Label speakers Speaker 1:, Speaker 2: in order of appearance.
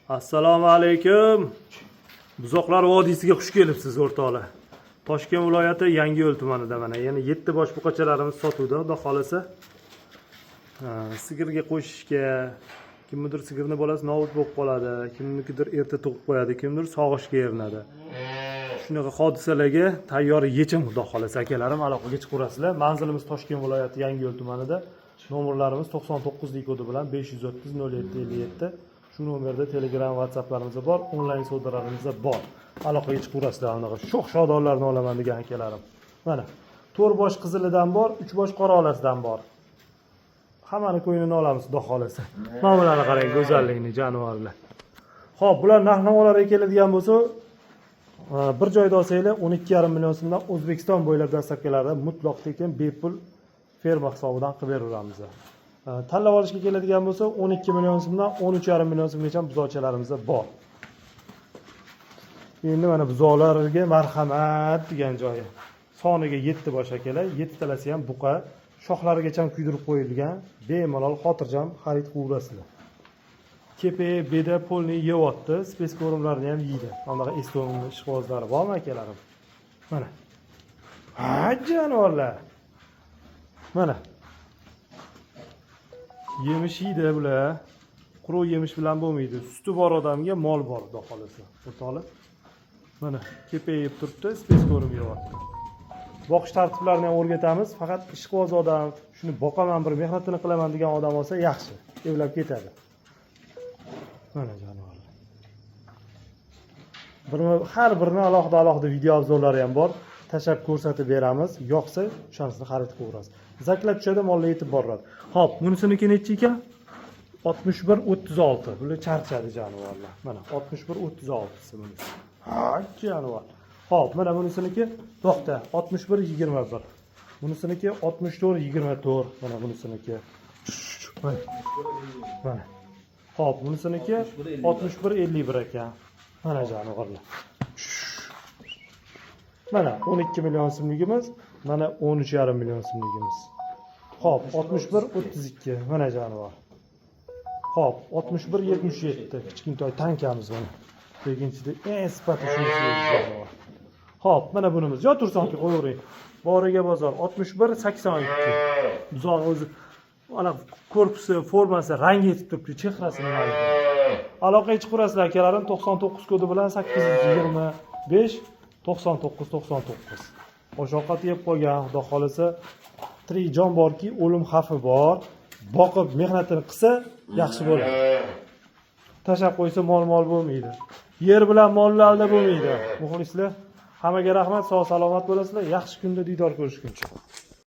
Speaker 1: Assalomu alaykum. Buzoqlar vodiysiga xush kelibsiz o'rtoqlar. Toshkent viloyati Yangiyo'l tumanida mana yana 7 bosh buqachalarimiz sotuvda, xudo xolasa. Sigirga qo'shishga, kimnidir sigirni bolasi nobud bo'lib qoladi, kimnikidir erta tug'ib qo'yadi, kimdir sog'ishga erinadi. Shunaqa hodisalarga tayyor yechim, xudo xolasa akalarim, aloqaga chiqaverasizlar. Manzilimiz Toshkent viloyati Yangiyo'l tumanida. Nomerlarimiz 99 lik kodi bilan 530 0757. Shu nomerda Telegram, WhatsApplarimiz bor, onlayn savdolarimiz bor. Aloqaga chiqaverasizlar, anaqa sho'x-shodonlarni olaman degan akalarim. Mana 4 bosh qizilidan bor, 3 bosh qora olasidan bor. Hammani ko'nglini olamiz, xudo xolasa. Mana bularni qarang, go'zallikni, jonivorlar. Xo'p, bular narx-navolarga keladigan bo'lsa, bir joyda olsanglar 12,5 million so'mdan O'zbekiston bo'ylab dastlabkilarda mutlaq tekin bepul ferma hisobidan qilib beraveramiz. Tanlab olishga keladigan bo'lsa 12 million so'mdan 13,5 million so'mgacha buzoqchalarimiz bor. Endi mana buzoqlarga marhamat degan joyi. Soniga 7 bosh akalar, 7 talasi ham buqa, shoxlarigacha kuydirib qo'yilgan, bemalol xotirjam xarid qilaverasizlar. Kepe, beda, polni yeyapti, speskorumlarni ham yeydi. Bunaqa estonning ishqibozlari bormi akalarim? Mana. Ha, jonivorlar. Mana. Yemish yeydi bular. Quruq yemish bilan bo'lmaydi. Suti bor odamga mol bor, xudo xolasa. O'rtoqlar. Mana kepayib turibdi, speskorib yeyapti. Boqish tartiblarini ham o'rgatamiz. Faqat ishqiboz odam, shuni boqaman, bir mehnatini qilaman degan odam olsa yaxshi, evlab ketadi. Mana jonivorlar. Har birini alohida video obzorlari ham bor. Tashab ko'rsatib beramiz. Yoqsa, o'shanisini xarid qilaverasiz. Zaklab tushadi, mollar yetib boradi. Xo'p, bunisiniki necha ekan? 61.36. Bular charchadi jonivorlar. Mana 61.36 bunisi. Ha, jonivor. Xo'p, mana bunisiniki to'xta, 61.21. Bunisiniki 64.24. Mana bunisiniki. Mana. Xo'p, bunisiniki 61.51 ekan. Mana jonivorlar. Mana 12 million so'mligimiz, mana 13,5 million so'mligimiz. Xo'p, 61.32. Mana jonivor. Xo'p, 61.77. Kichkintoy tankamiz mana. Ikkinchida eng sifati shunisi jonivor. Xo'p, mana bunimiz. Yo tursonki qo'yavering. Boriga bozor 61.82. Buzoq o'zi ana korpusi, formasi, rangi yetib turibdi, chehrasi nimali. Aloqaga chiqaverasizlar akalarim 99 kodi bilan 825 99. Osh-ovqat yeb qo'ygan, xudo xolasa, tirik jon borki, o'lim xavfi bor. Boqib mehnatini qilsa, yaxshi bo'ladi. Tashab qo'ysa mol bo'lmaydi. Yer bilan molni aldab bo'lmaydi. Muxlislar, hammaga rahmat, sog' salomat bo'lasizlar. Yaxshi kunda diydor ko'rishguncha.